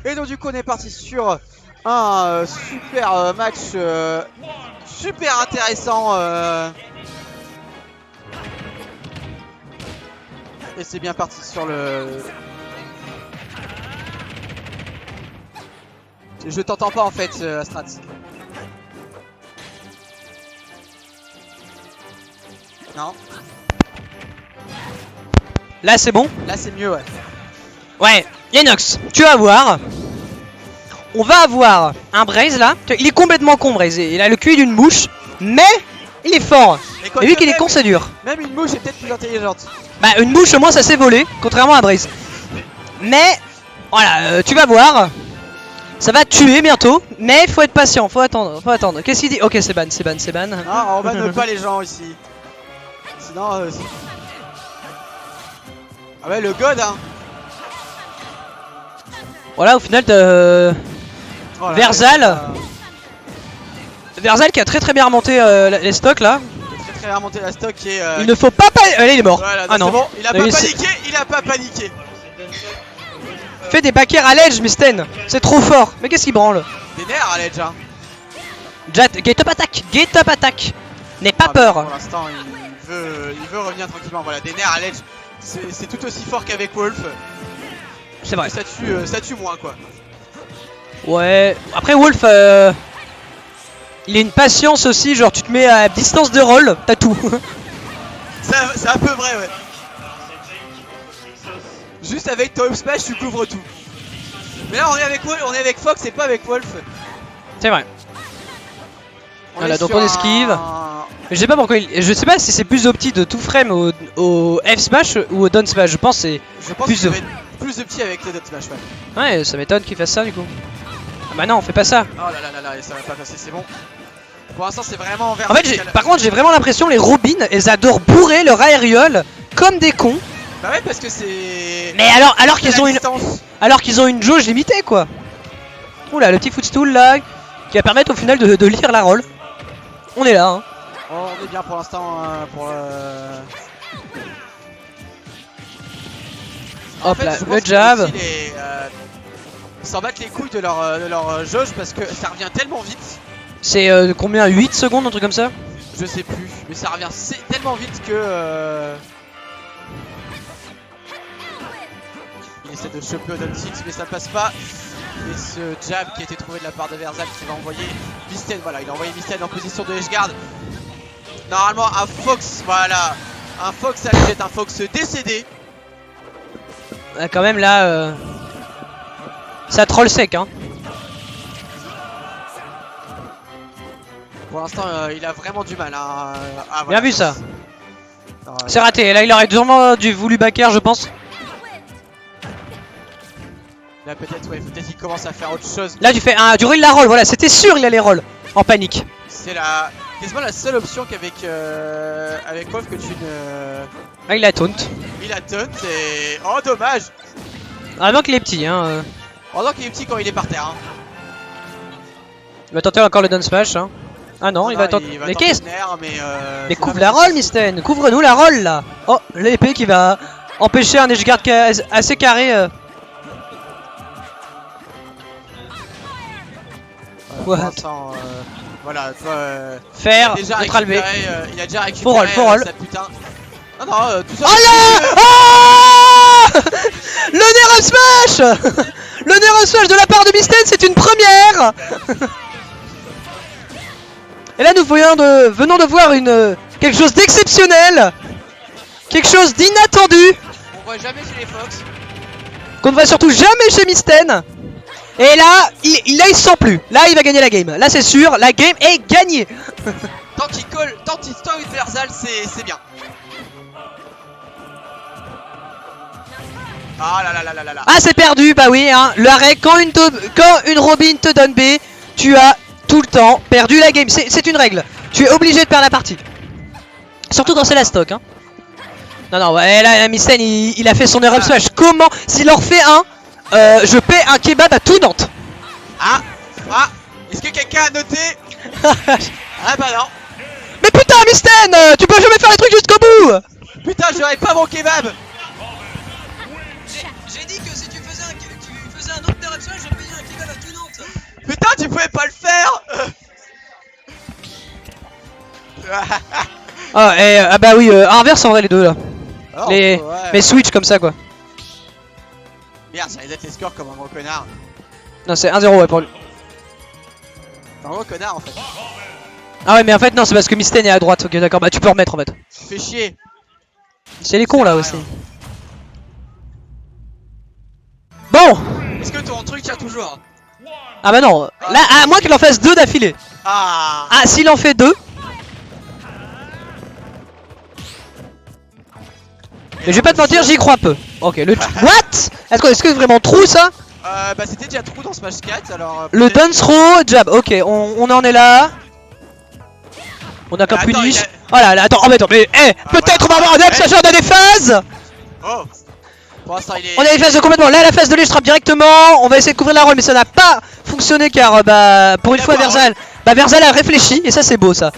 Et donc du coup on est parti sur un super match super intéressant. Et c'est bien parti sur le... Je t'entends pas en fait, Astrat. Non. Là c'est bon. Là c'est mieux, ouais. Ouais, Yenox, tu vas voir. On va avoir un Braze là. Il est complètement con Braze. Il a le cul d'une mouche, mais il est fort. Et vu qu'il est con, c'est dur. Même une mouche est peut-être plus intelligente. Bah une mouche au moins ça s'est volé, contrairement à Braze. Mais voilà, tu vas voir. Ça va tuer bientôt, mais faut être patient, faut attendre, faut attendre. Qu'est-ce qu'il dit? Ok, c'est ban, c'est ban, c'est ban. Ah, on banne pas les gens ici. Sinon... Ah ouais, le god hein. Voilà, au final, Oh là, Verzal. Verzal qui a très bien remonté les stocks là. Très bien remonté la stock et il ne faut pas Allez, il est mort. voilà, ah non, bon. Il a pas paniqué, il a pas paniqué. Fais des backairs à l'edge, Misten. C'est trop fort. Mais qu'est-ce qu'il branle? Des nerfs à l'edge hein. Jat, get up attack. N'aie pas peur. Pour l'instant, il veut revenir tranquillement. Voilà, des nerfs à l'edge. C'est tout aussi fort qu'avec Wolf. C'est vrai. Ça tue moins quoi. Ouais. Après Wolf, il a une patience aussi. Genre tu te mets à distance de roll, t'as tout. C'est un peu vrai, ouais. Juste avec ton up smash, tu couvres tout. Mais là, on est avec Fox et pas avec Wolf. C'est vrai. Voilà, donc on esquive. Je sais pas pourquoi je sais pas si c'est plus opti de tout frame au F smash ou au down smash. Je pense c'est plus de petits avec le down smash, ouais. Ouais, ça m'étonne qu'il fasse ça du coup. Ah bah non, on fait pas ça. Oh là là, ça va pas passer, c'est bon. Pour l'instant, c'est vraiment envers. En fait, par contre, j'ai vraiment l'impression les Robin, elles adorent bourrer leur aériole comme des cons. Bah ouais, parce que c'est... Mais alors qu'ils ont une jauge limitée quoi. Oula, le petit footstool là qui va permettre au final de lire la roll. On est là hein. Oh, on est bien pour l'instant pour Hop là, le jab. Ils s'en battent les couilles de leur jauge parce que ça revient tellement vite. C'est combien, 8 secondes, un truc comme ça? Je sais plus, mais ça revient tellement vite que... Il essaie de choper au down six mais ça passe pas. Et ce jab qui a été trouvé de la part de Verzal qui va envoyer Misten, voilà, il a envoyé Misten en position de edgeguard. Normalement un Fox, voilà, un Fox à l'edge, un Fox décédé. Ah, quand même là, ça troll sec hein. Pour l'instant il a vraiment du mal hein. Ah, voilà, bien vu ça. Non, c'est raté, là il aurait sûrement voulu backer je pense. Là peut-être ouais, peut-être qu'il commence à faire autre chose. Là tu fais du roll la roll, voilà, c'était sûr il allait roll en panique. C'est quasiment la seule option qu'avec avec Wolf que tu ne... Ah il a taunt. Il a taunt et... Oh dommage. Vraiment qu'il est petit hein. Heureusement qu'il est petit quand il est par terre hein. Il va tenter encore le down smash hein. Ah non, il va tenter... Mais qu'est-ce? Mais couvre la roll Misten, couvre-nous la roll là. Oh, l'épée qui va empêcher un edgeguard assez carré. What? Voilà, toi, faire, neutral B. Il a déjà récupéré sa putain. Non, non, tout ça. Oh là oh le Nero Smash. Le Nero Smash de la part de Misten, c'est une première. Et là, nous venons de voir quelque chose d'exceptionnel. Quelque chose d'inattendu. On voit jamais chez les Fox. Qu'on ne voit surtout jamais chez Misten. Et là, il se sent plus. Là, il va gagner la game. Là, c'est sûr, la game est gagnée. Tant qu'il colle, tant qu'il stock Verzal, c'est bien. Ah là là là là là là. Ah, c'est perdu, bah oui, hein. L'arrêt, quand une Robin te donne B, tu as tout le temps perdu la game. C'est une règle. Tu es obligé de perdre la partie. Surtout quand c'est la stock, hein. Non, non, ouais, là, Misten, il a fait son erreur smash. Comment? S'il en refait un, je paie un kebab à tout Nantes. Ah, est-ce que quelqu'un a noté? Ah bah non. Mais putain Misten, tu peux jamais faire les trucs jusqu'au bout. Putain, j'aurais pas mon kebab. J'ai dit que si tu faisais un tu faisais un autre nerf smash, je payais un kebab à tout Nantes. Putain, tu pouvais pas le faire. Ah, ah bah oui, inverse en vrai les deux là. Alors, Les, ouais, mais switch comme ça quoi. Merde, ça reset les scores comme un gros connard. Non, c'est 1-0 ouais pour lui. C'est un gros connard en fait. Ah ouais, mais en fait, non, c'est parce que Misten est à droite. Ok, d'accord, bah tu peux remettre en fait. Tu fais chier. C'est les cons là aussi. Rien. Bon! Est-ce que ton truc tient toujours? Ah bah non, là, à moins qu'il en fasse 2 d'affilée. Ah. Ah, s'il en fait 2. Mais je vais pas te mentir, j'y crois peu. Ok, le. What? Est-ce que c'est vraiment trou ça? Bah c'était déjà trou dans Smash 4 alors. Le dance throw jab, ok, on en est là. On a qu'un Attends, punish. il a- Oh là là, attends, oh mais attends, mais peut-être on va avoir un up, sachant on a des phases. Oh. Pour l'instant il est. On a les phases de complètement. Là, la phase de l'E-Strap directement. On va essayer de couvrir la roll, mais ça n'a pas fonctionné car, bah, pour une fois, Versal a réfléchi et ça, c'est beau ça.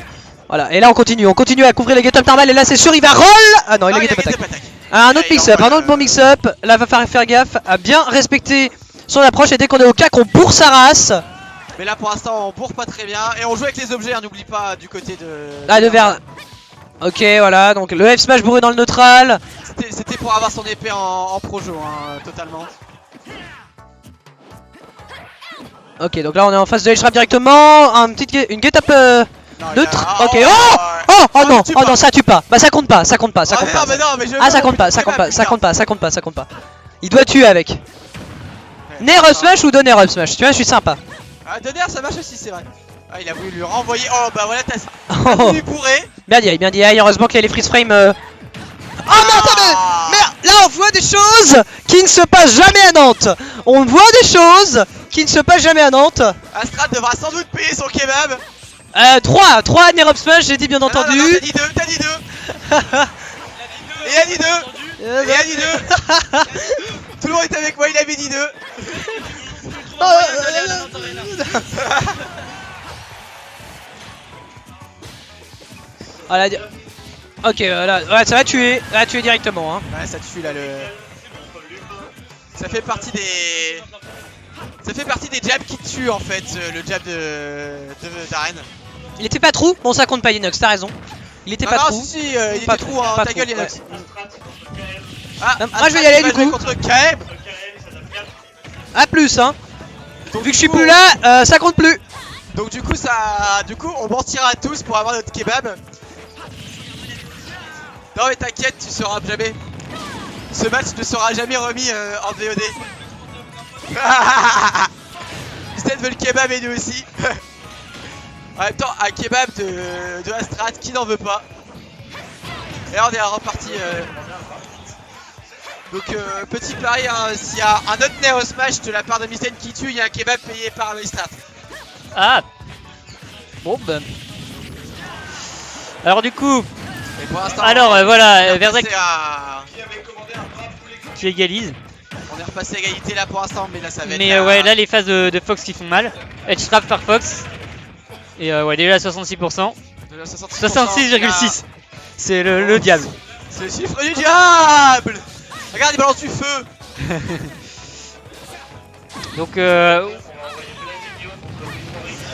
Voilà, et là, on continue à couvrir les get-up normales. Et là, c'est sûr, il va roll. Ah non, il a get-up attack. Un autre mix-up, un autre bon mix-up. Là, va falloir faire gaffe à bien respecter son approche. Et dès qu'on est au cac, on bourre sa race. Mais là pour l'instant on bourre pas très bien. Et on joue avec les objets, hein, n'oublie pas du côté de. Ah, de Ver. Ok, voilà, donc le F-Smash bourré dans le neutral. C'était pour avoir son épée en projo, hein, totalement. Ok, donc là, on est en face de L-Strap directement. Une get-up Non, neutre. il a- Ok, ouais. oh non, tue oh pas. non, ça tue pas. Bah, ça compte pas, ça compte pas, ça Ah, compte mais pas. non, mais non, mais je Ah, ça veux compte pas, ça compte pas, ça compte pas, ça compte pas, ça compte pas, ça compte pas. Il doit tuer avec. Nair up smash ou donner up smash? Tu vois, je suis sympa. Ah, Donner ça marche aussi, c'est vrai. Ah, il a voulu lui renvoyer. Oh, bah voilà, t'as Oh. voulu bourrer. Bien dit, bien dit. Heureusement qu'il y a les freeze frame. Oh non, attendez! Merde, là on voit des choses qui ne se passent jamais à Nantes. On voit des choses qui ne se passent jamais à Nantes. Astral devra sans doute payer son kebab. 3 Nair up smash, j'ai dit bien Ah, non, entendu. non, t'as dit deux, t'as dit deux. Et il a dit deux. Et il a dit deux. Tout le monde est avec moi, il avait dit deux. Ah, là, ok, là, ouais, ça va tuer directement. Hein. Ouais, ça tue là le. Ça fait partie des. Ça fait partie des jabs qui tuent en fait, le jab d'Aren. Il était pas trou? Bon, ça compte pas, Inox, t'as raison. Il était pas non, trou. si, il Pas était trou, hein, pas ta trou, gueule ouais. Inox. Ah, Non, moi, je vais y aller, du coup. contre Kaeb. A plus, hein. Donc, Vu que je du suis coup, plus là, ça compte plus. Donc du coup on mentira tous pour avoir notre kebab. Non mais t'inquiète, tu sauras jamais. Ce match ne sera jamais remis en VOD. Misten veut le kebab et nous aussi. En même temps, un kebab de Astrat, qui n'en veut pas. Et là on est reparti. Donc petit pari, hein, s'il y a un autre Neo Smash de la part de Misten qui tue, il y a un kebab payé par Astrat. Ah. Bon ben. Alors du coup, Et pour l'instant, alors on voilà, est Verzak repassé à... tu égalises. On est repassé à égalité là pour l'instant, mais là ça va être. Mais ouais, là les phases de Fox qui font mal. Edge trap par Fox. Et ouais, déjà 66%. 66,6. C'est le diable. C'est le chiffre du diable. Regarde, il balance du feu. Donc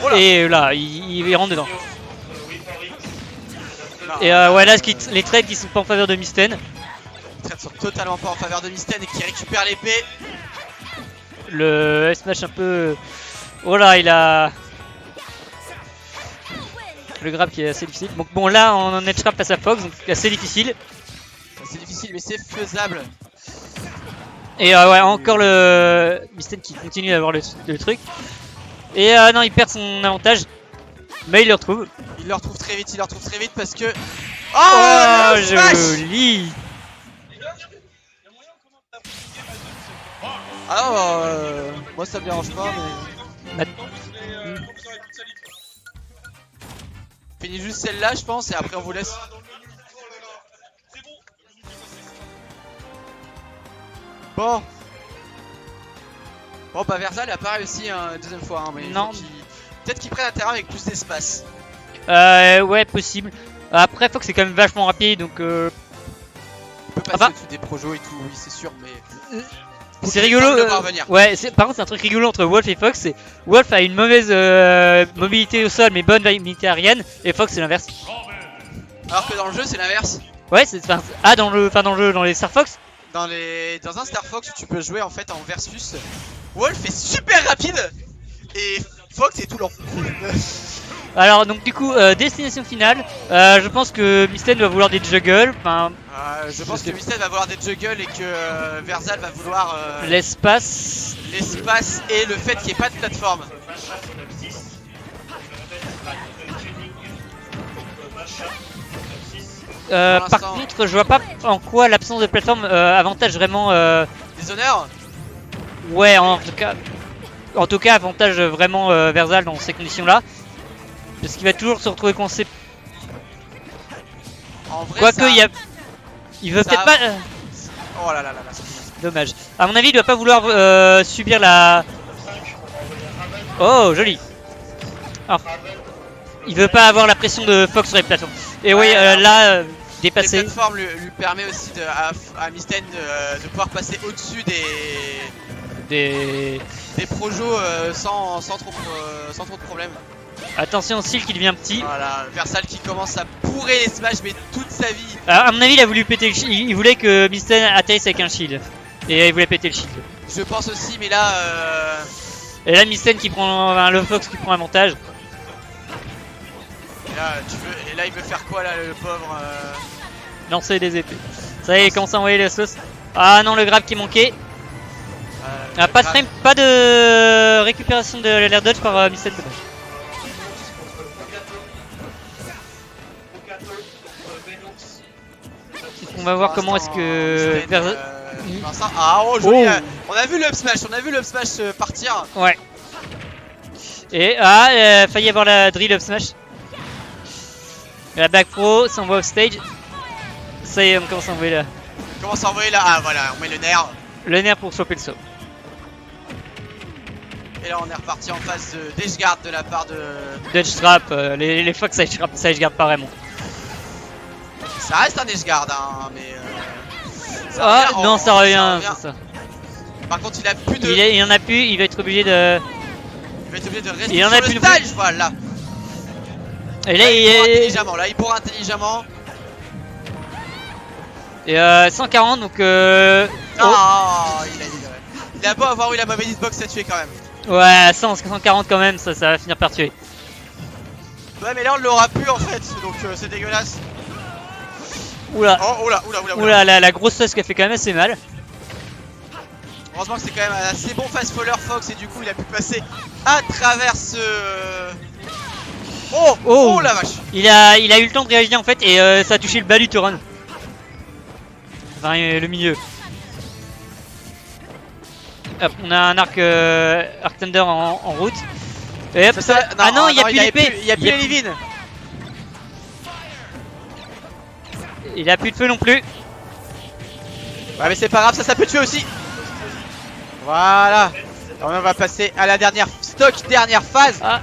Oh là. et là, il rentre dedans. Non, Et ouais, là les trades qui sont pas en faveur de Misten. les trades sont totalement pas en faveur de Misten et qui récupère l'épée. Le S-Smash un peu. Oh là, il a. Le grab qui est assez difficile. Donc bon, là on en edge trap face à Fox, donc assez difficile. C'est difficile, mais c'est faisable. Et ouais, encore le Misten qui continue d'avoir le truc. Et non, il perd son avantage. Mais il le retrouve. Il le retrouve très vite, parce que. Oh, Oh, le smash. joli. Alors, moi ça me dérange pas, mais. Finis juste celle-là, je pense, et après on vous laisse. Bon. Bon, bah Versal a pas réussi une deuxième fois, hein, mais Non. peut-être qu'il prenne un terrain avec plus d'espace. Ouais, possible. Après, Fox c'est quand même vachement rapide, donc Il peut passer Enfin- au-dessus des projos et tout, oui, c'est sûr, mais. C'est rigolo. de le voir venir. Ouais, par contre, c'est un truc rigolo entre Wolf et Fox. C'est Wolf a une mauvaise mobilité au sol, mais bonne mobilité aérienne, et Fox c'est l'inverse. Alors que dans le jeu, c'est l'inverse. Ouais, dans le jeu, dans les Star Fox. Dans un Star Fox, tu peux jouer en fait en versus. Wolf est super rapide et Fox est tout lent. Alors donc du coup, destination finale. Je pense que Misten va vouloir des juggles. Enfin, Je pense que Misten va vouloir des juggles et que Versal va vouloir l'espace. l'espace et le fait qu'il n'y ait pas de plateforme. Par contre, je vois pas en quoi l'absence de plateforme avantage vraiment. Des honneurs. Ouais, en tout cas, avantage vraiment Versal dans ces conditions-là. Parce qu'il va toujours se retrouver coincé. En vrai, Quoique, il veut ça peut-être pas. Oh là là là là. Dommage. À mon avis, il doit pas vouloir subir la. Oh, joli. Alors, il veut pas avoir la pression de Fox sur les plateformes. Et oui, là, Les dépassé. plateformes lui permet aussi à Misten de pouvoir passer au-dessus des projos sans trop de problèmes. Attention, Seal qui devient petit. Voilà, Versal qui commence à bourrer les smash mais toute sa vie. Alors, à mon avis, il a voulu péter le shield. Il voulait que Misten atterrisse avec un shield. Et il voulait péter le shield. Je pense aussi, mais là Et là, Misten qui prend. Enfin, le Fox qui prend avantage. et là il veut faire quoi là le pauvre Lancer des épées. Ça y est, il commence à envoyer la sauce. Ah non, le grab qui manquait. Pas de frame, pas de récupération de l'air dodge par Misten. On va voir comment est-ce que. Ah oh joli. Oh. On a vu le up smash partir. Ouais. Et ah, failli avoir la drill up smash. Et la back pro s'envoie off stage. Ça y est, on commence à envoyer là. Comment s'envoyer là? Ah voilà, on met le nerf. Le nerf pour choper le saut. Et là on est reparti en phase d'edgeguard de la part de. Dodge trap, les Fox ça edgeguard pas vraiment. Ça reste un edgeguard hein, mais. Ah revient, non, ça revient, c'est ça. Par contre il a plus de. Il en a plus, il va être obligé de. Il va être obligé de rester Il en sur a le plus stage, voilà. Et là, il bourre intelligemment. Et 140 donc Il a beau avoir eu la mauvaise hitbox, ça tué quand même. ouais, 140 quand même, ça va finir par tuer. Ouais mais là on l'aura plus en fait, donc c'est dégueulasse. Oula. Oh oula. Oula, la grosse sauce qui a fait quand même assez mal. Heureusement que c'est quand même un assez bon fast faller Fox et du coup il a pu passer à travers ce. Oh la vache. Il a eu le temps de réagir en fait et ça a touché le bas du Turon. Enfin le milieu. Hop, on a un arc Thunder en route. Et hop, ah non, il n'y a plus l'épée. Il y a plus les livines. Il a plus de feu non plus. Ouais mais c'est pas grave, ça peut tuer aussi. Voilà. Alors on va passer à la dernière phase. Ah.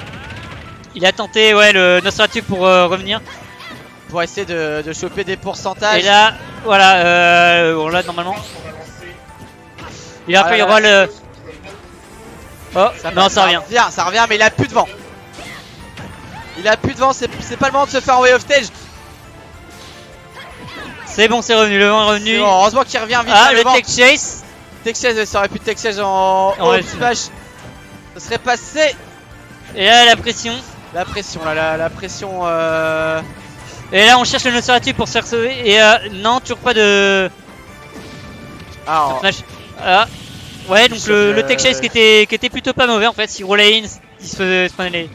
Il a tenté ouais le Nosferatu pour revenir. Pour essayer de choper des pourcentages. Et là, voilà, bon là normalement. Et après il y aura le. Oh, non ça revient. Ça revient mais il a plus de vent. C'est pas le moment de se faire envoyer off stage. C'est bon, c'est revenu, le vent est revenu. Bon, heureusement qu'il revient vite. Ah, le tech chase. Tech chase, ça aurait pu tech chase en smash. Ça serait passé. Et là, la pression. La pression, la pression. Et là, on cherche le Nosferatu pour se faire sauver. Et non, toujours pas de. Ah, smash. Ah. Ouais, donc le tech chase qui était plutôt pas mauvais en fait. Si roulait in, il se prenait les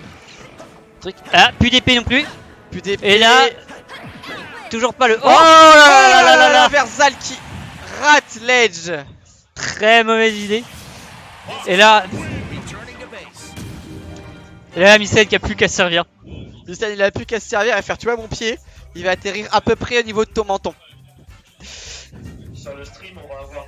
trucs. Ah, plus d'épée non plus. Plus d'épée. Et là. Toujours pas le. Oh là Versal qui rate l'edge. Très mauvaise idée. Et là. Misten qui a plus qu'à servir. Misten il a plus qu'à se servir et faire tu vois mon pied. Il va atterrir à peu près au niveau de ton menton. Sur le stream on va avoir